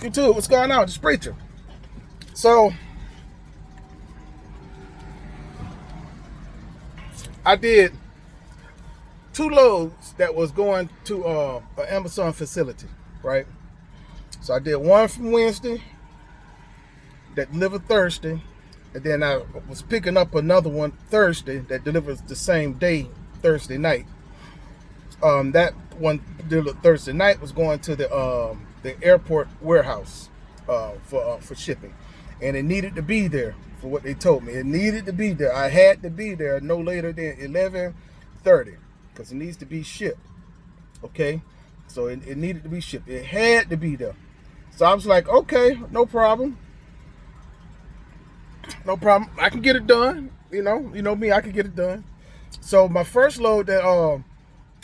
YouTube. What's going on? It's Preacher. So I did 2 loads that was going to an Amazon facility, right? So I did one from Wednesday that delivered Thursday, and then I was picking up another one Thursday that delivers the same day, Thursday night. That one delivered Thursday night was going to the airport warehouse for shipping, and it needed to be there for what they told me. It needed to be there. I had to be there no later than 11:30 because it needs to be shipped. Okay, so it needed to be shipped. It had to be there. So I was like, okay, no problem. No problem. I can get it done. You know me, I can get it done. So my first load that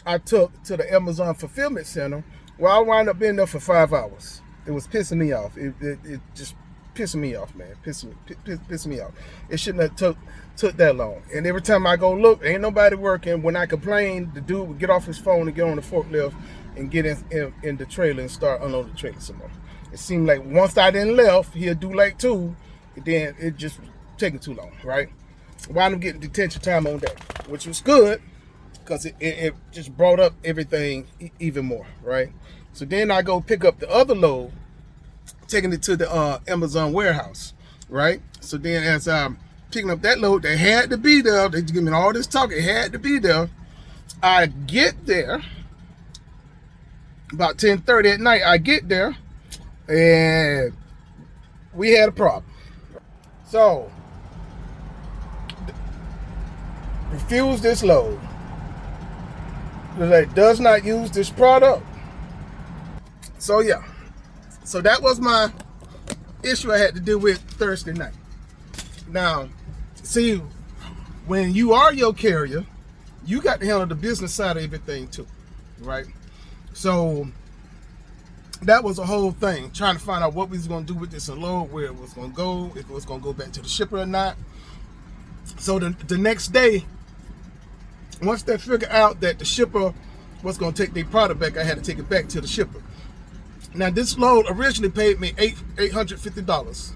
I took to the Amazon fulfillment center, well, I wound up being there for 5 hours. It was pissing me off. It just pissing me off, man. Pissing me off. It shouldn't have took that long. And every time I go look, ain't nobody working. When I complain, the dude would get off his phone and get on the forklift and get in the trailer and start unloading the trailer some more. It seemed like once I didn't left, he'll do like 2, and then it just taking too long, right? Wound up getting detention time on that, which was good because it just brought up everything even more, right? So then I go pick up the other load, taking it to the Amazon warehouse, right? So then as I'm picking up that load, they had to be there. They give me all this talk. It had to be there. I get there about 10:30 at night. I get there, and we had a problem. So refuse this load. It does not use this product. So yeah. So that was my issue I had to deal with Thursday night. Now, see, when you are your carrier, you got to handle the business side of everything too, right? So that was a whole thing, trying to find out what we was going to do with this load, where it was going to go, if it was going to go back to the shipper or not. So the next day, once they figured out that the shipper was going to take their product back, I had to take it back to the shipper. Now, this load originally paid me $850.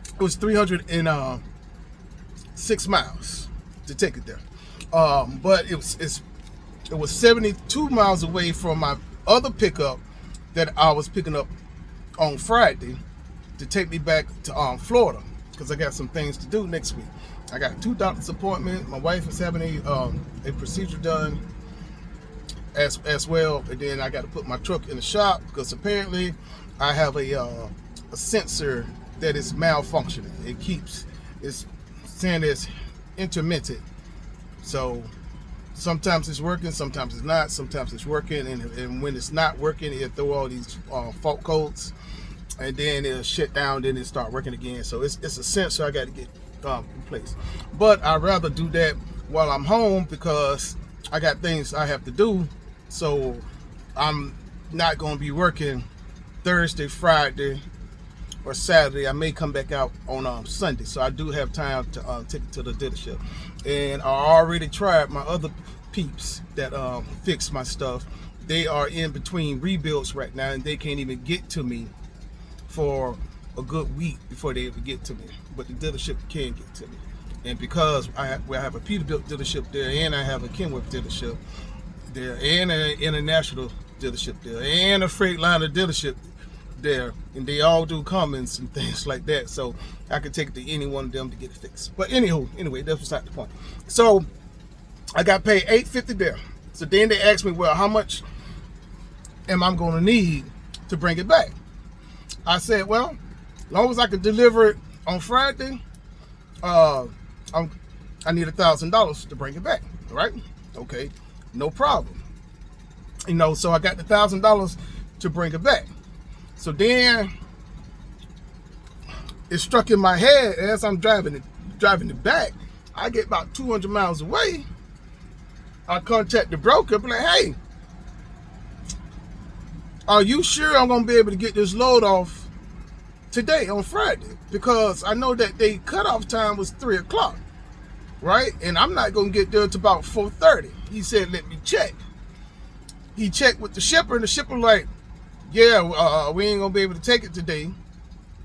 It was 306 miles to take it there. But it was 72 miles away from my other pickup that I was picking up on Friday to take me back to Florida because I got some things to do next week. I got 2 doctor's appointments. My wife is having a procedure done as well, and then I got to put my truck in the shop because apparently I have a sensor that is malfunctioning. It's saying it's intermittent. So sometimes it's working, sometimes it's not, sometimes it's working, and when it's not working, it'll throw all these fault codes, and then it'll shut down, then it start working again. So it's a sensor I got to get in place. But I'd rather do that while I'm home because I got things I have to do. So I'm not going to be working Thursday, Friday, or Saturday. I may come back out on Sunday. So I do have time to take it to the dealership. And I already tried my other peeps that fix my stuff. They are in between rebuilds right now, and they can't even get to me for a good week before they ever get to me. But the dealership can get to me. And because I have a Peterbilt dealership there, and I have a Kenworth dealership there, and an international dealership there, and a Freightliner dealership there, and they all do comments and things like that, so I could take it to any one of them to get it fixed. But anyway, that's beside the point. So I got paid $850 there. So then they asked me, well, how much am I going to need to bring it back? I said, well, as long as I can deliver it on Friday, I need $1,000 to bring it back, right? Okay, no problem. So I got the $1,000 to bring it back. So then it struck in my head as I'm driving it back. I get about 200 miles away. I contact the broker, be like, hey, are you sure I'm gonna be able to get this load off today on Friday? Because I know that the cutoff time was 3 o'clock, right? And I'm not gonna get there till about 4:30. He said, let me check. He checked with the shipper, and the shipper like, yeah, we ain't gonna be able to take it today.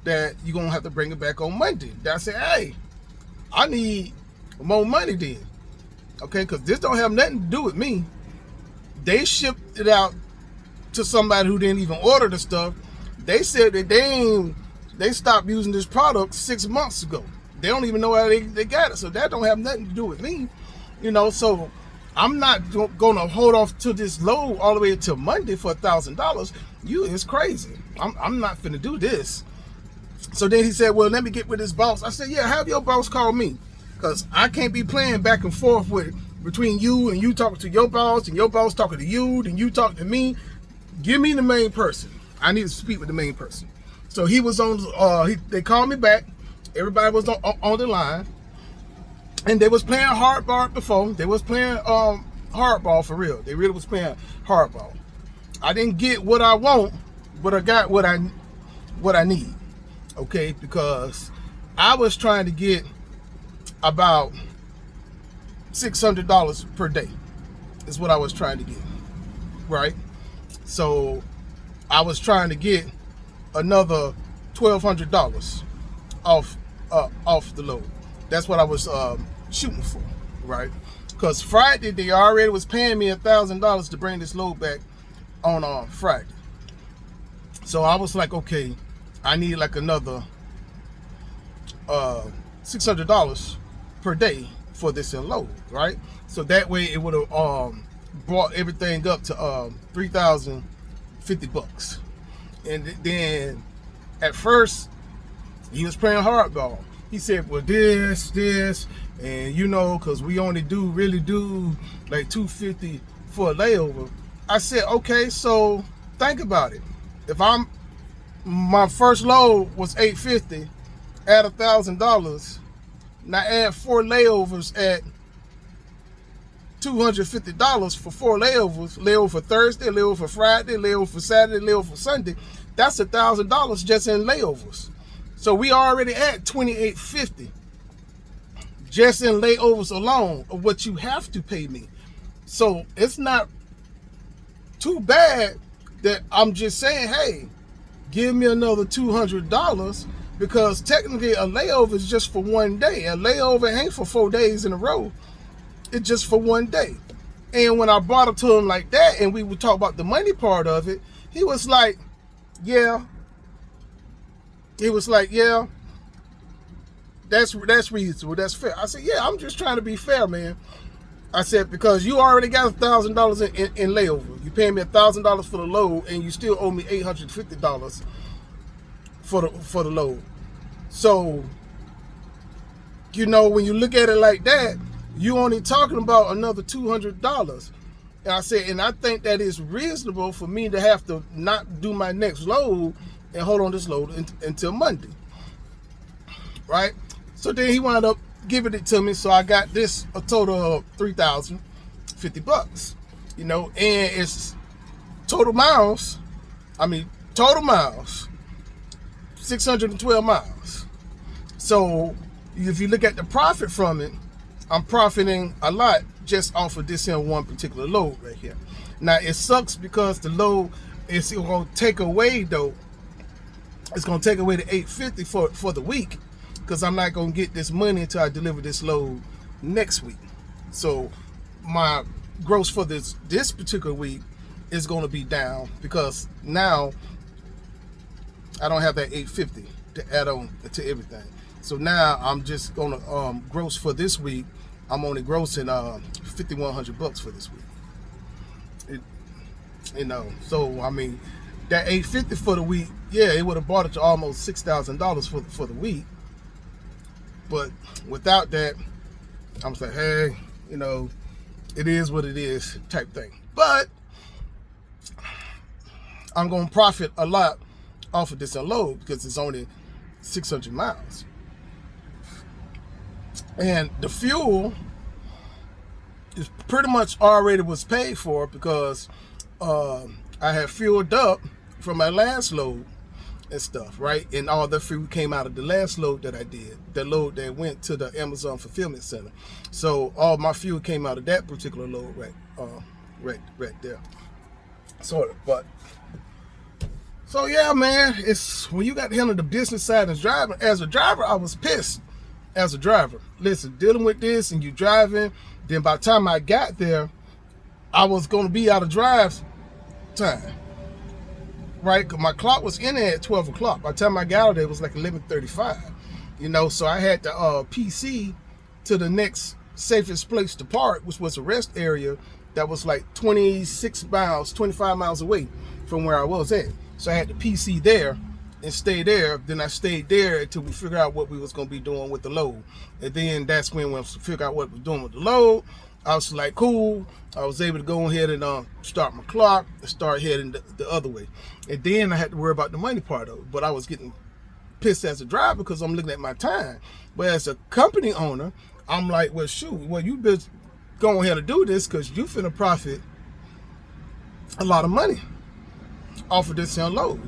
That you're gonna have to bring it back on Monday. Then I said, hey, I need more money then. Okay, because this don't have nothing to do with me. They shipped it out to somebody who didn't even order the stuff. They said that they stopped using this product 6 months ago. They don't even know how they got it. So that don't have nothing to do with me. So I'm not gonna hold off to this load all the way until Monday for $1,000. It's crazy. I'm not finna do this. So then he said, well, let me get with his boss. I said, yeah, have your boss call me. Because I can't be playing back and forth between you and you talking to your boss and your boss talking to you, then you talking to me. Give me the main person. I need to speak with the main person. So he was on, they called me back. Everybody was on the line. And they was playing hardball before. They was playing hardball for real. They really was playing hardball. I didn't get what I want, but I got what I need. Okay, because I was trying to get about $600 per day is what I was trying to get, right? So I was trying to get another $1,200 off the load. That's what I was shooting for, right? Because Friday they already was paying me $1,000 to bring this load back on Friday. So I was like, okay, I need like another $600 per day for this load, right? So that way it would have brought everything up to $3,050. And then at first he was playing hardball. He said, well, this, and because we only really do like $250 for a layover. I said, okay, so think about it. If my first load was $850, add $1,000. Now add 4 layovers at $250 for 4 layovers. Layover for Thursday, layover for Friday, layover for Saturday, layover for Sunday. That's $1,000 just in layovers. So we already at $2,850 just in layovers alone of what you have to pay me. So it's not too bad that I'm just saying, hey, give me another $200, because technically a layover is just for one day. A layover ain't for 4 days in a row. It's just for one day. And when I brought it to him like that, and we would talk about the money part of it, he was like, yeah. He was like, yeah, that's reasonable. That's fair. I said, yeah, I'm just trying to be fair, man. I said, because you already got $1,000 in layover. You paying me $1,000 for the load, and you still owe me $850 for the load. So, when you look at it like that, you only talking about another $200. And I said, and I think that is reasonable for me to have to not do my next load and hold on this load until Monday, right? So then he wound up giving it to me, so I got this a total of $3,050, and it's total miles 612 miles. So if you look at the profit from it, I'm profiting a lot just off of this one particular load right here. Now it sucks because the load is going to take away though. It's going to take away the $850 for the week, because I'm not going to get this money until I deliver this load next week. So my gross for this particular week is going to be down, because now I don't have that $850 to add on to everything. So now I'm just going to gross for this week. I'm only grossing $5,100 for this week. So I mean, that $850 for the week, yeah, it would have brought it to almost $6,000 for the week. But without that, I'm just like, hey, it is what it is type thing. But I'm going to profit a lot off of this unload because it's only 600 miles. And the fuel is pretty much already was paid for, because I had fueled up from my last load and stuff, right? And all the fuel came out of the last load that I did, the load that went to the Amazon fulfillment center. So all my fuel came out of that particular load right there. Sort of, but So yeah, man, it's when you got to handle the business side and driving. As a driver, I was pissed. As a driver, listen, dealing with this and you driving. Then by the time I got there, I was going to be out of drive time, right? Because my clock was in there at 12 o'clock. By the time I got out there, it was like 11:35. So I had to PC to the next safest place to park, which was a rest area that was like 26 miles, 25 miles away from where I was at. So I had to PC there and stay there. Then I stayed there until we figured out what we was going to be doing with the load. And then that's when we figured out what we were doing with the load. I was like, cool. I was able to go ahead and start my clock and start heading the other way. And then I had to worry about the money part of it. But I was getting pissed as a driver because I'm looking at my time. But as a company owner, I'm like, well, shoot, well, you best go ahead and do this because you finna profit a lot of money off of this unload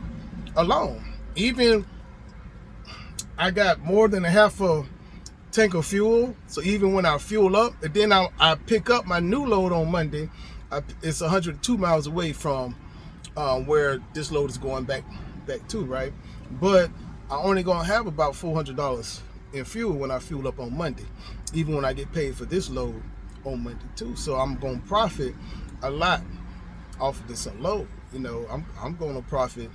alone. Even I got more than a half a tank of fuel, so even when I fuel up, and then I pick up my new load on Monday, it's 102 miles away from where this load is going back to, right? But I only gonna have about $400 in fuel when I fuel up on Monday, even when I get paid for this load on Monday too. So I'm gonna profit a lot off of this unload. I'm gonna profit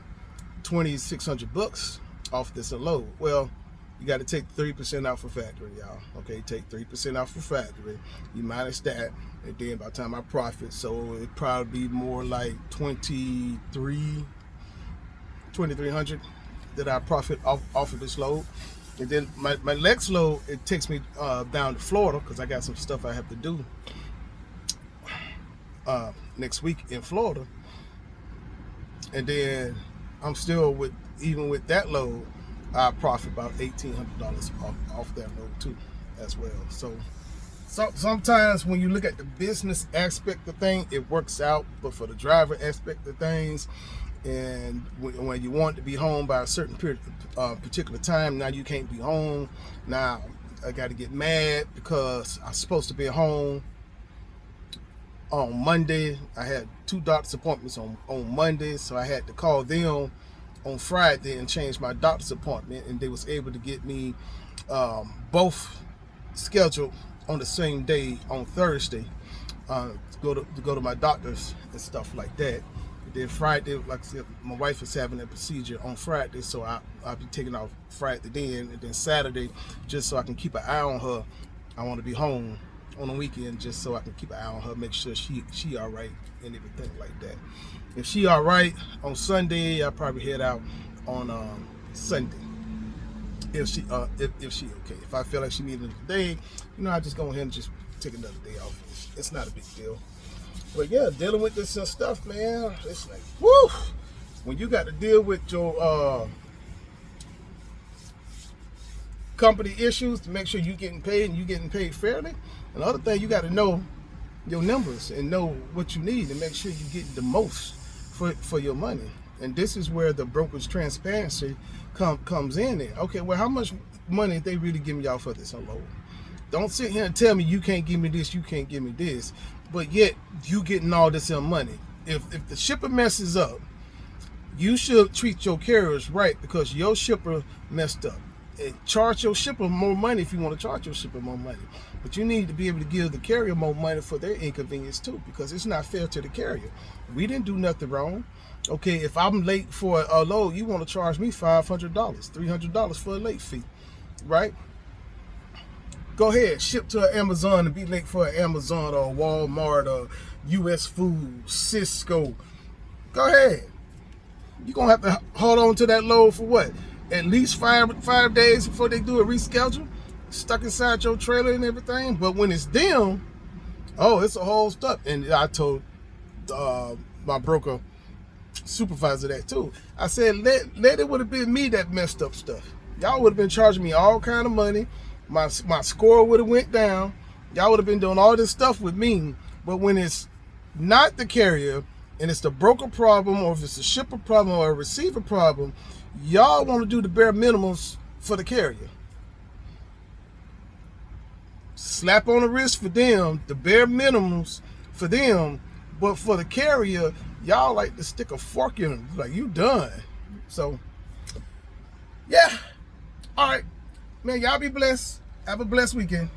$2,600 off this unload. Well, you got to take 3% out for factory, y'all. Okay, take 3% out for factory. You minus that, and then by the time I profit, so it probably be more like 2,300 that I profit off of this load. And then my next load, it takes me down to Florida because I got some stuff I have to do next week in Florida. And then I'm still even with that load, I profit about $1,800 off that load too, as well. So sometimes when you look at the business aspect of things, it works out, but for the driver aspect of things, and when you want to be home by a certain particular time, now you can't be home. Now I got to get mad because I'm supposed to be home on Monday. I had 2 doctor's appointments on Monday, so I had to call them on Friday and change my doctor's appointment, and they was able to get me both scheduled on the same day on Thursday to go to my doctor's and stuff like that. And then Friday, like I said, my wife is having a procedure on Friday, so I'll be taking off Friday then, and then Saturday, just so I can keep an eye on her. I want to be home on the weekend just so I can keep an eye on her, make sure she all right and everything like that. If she all right on Sunday, I'll probably head out on Sunday. If she okay. If I feel like she needs another day, I just go ahead and just take another day off. It's not a big deal. But yeah, dealing with this stuff, man, it's like, woo! When you got to deal with your company issues to make sure you're getting paid and you're getting paid fairly. Another thing, you got to know your numbers and know what you need to make sure you get the most for your money. And this is where the broker's transparency comes in there. Okay, well, how much money they really giving y'all for this unload? Don't sit here and tell me you can't give me this, you can't give me this, but yet you getting all this money. If the shipper messes up, you should treat your carriers right because your shipper messed up. And charge your shipper more money if you want to charge your shipper more money. But you need to be able to give the carrier more money for their inconvenience too, because it's not fair to the carrier. We didn't do nothing wrong. Okay, if I'm late for a load, you want to charge me $500, $300 for a late fee, right? Go ahead, ship to Amazon and be late for an Amazon or Walmart or US Foods, Cisco. Go ahead. You're going to have to hold on to that load for what? At least five days before they do a reschedule, stuck inside your trailer and everything. But when it's them, oh, it's a whole stuff. And I told my broker supervisor that too. I said, let it would have been me that messed up stuff. Y'all would have been charging me all kind of money. My score would have went down. Y'all would have been doing all this stuff with me. But when it's not the carrier and it's the broker problem, or if it's a shipper problem or a receiver problem, y'all want to do the bare minimums for the carrier. Slap on the wrist for them, the bare minimums for them, but for the carrier, y'all like to stick a fork in them. Like, you done. So, yeah. All right, man. Y'all be blessed. Have a blessed weekend.